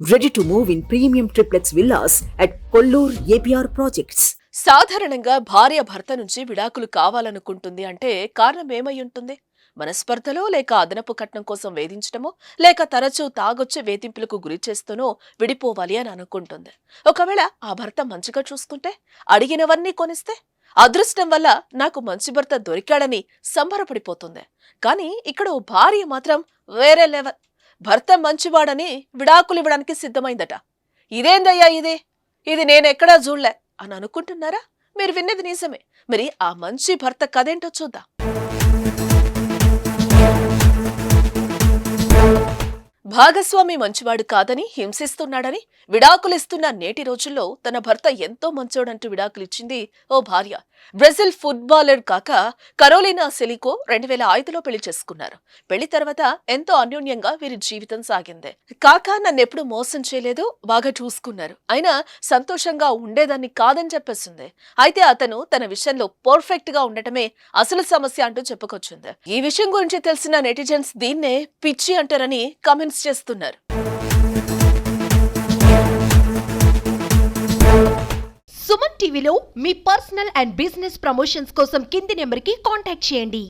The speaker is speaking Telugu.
Ready to move in premium triplex villas at Kollur APR Projects. సాధారణంగా భార్య భర్త నుంచి విడాకులు కావాలనుకుంటుంది అంటే కారణం ఏమై ఉంటుంది? మనస్పర్ధలో, లేక అదనపు కట్నం కోసం వేధించడమో, లేక తరచూ తాగొచ్చి వేధింపులకు గురి చేస్తూనో విడిపోవాలి అని అనుకుంటుంది. ఒకవేళ ఆ భర్త మంచిగా చూసుకుంటే, అడిగినవన్నీ కొనిస్తే, అదృష్టం వల్ల నాకు మంచి భర్త దొరికాడని సంబరపడిపోతుంది. కానీ ఇక్కడ ఓ భార్య మాత్రం వేరే లెవెల్. భర్త మంచివాడని విడాకులు ఇవ్వడానికి సిద్ధమైందట. ఇదేందయ్యా ఇది నేనెక్కడా చూడలే అని అనుకుంటున్నారా? మీరు విన్నది నిజమే. మరి ఆ మంచి భర్త కథేంటో చూద్దాం. భాగస్వామి మంచివాడు కాదని, హింసిస్తున్నాడని విడాకులిస్తున్న నేటి రోజుల్లో తన భర్త ఎంతో మంచోడంటూ విడాకులిచ్చింది ఓ భార్య. బ్రెజిల్ ఫుట్బాలర్ కాక కరోలినా సెలికో 2005లో పెళ్లి చేసుకున్నారు. పెళ్లి తర్వాత ఎంతో అన్యోన్యంగా వీరి జీవితం సాగింది. కాక నన్నెప్పుడు మోసం చేయలేదు, బాగా చూసుకున్నారు, అయినా సంతోషంగా ఉండేదాన్ని కాదని చెప్పేసింది. అయితే అతను తన విషయంలో పర్ఫెక్ట్ గా ఉండటమే అసలు సమస్య అంటూ చెప్పుకొచ్చింది. ఈ విషయం గురించి తెలిసిన నెటిజన్స్ దీన్నే పిచ్చి అంటారని కామెంట్స్ చేస్తున్నారు. సుమన్ టీవీలో మీ పర్సనల్ అండ్ బిజినెస్ ప్రమోషన్స్ కోసం కింది నెంబర్కి కాంటాక్ట్ చేయండి.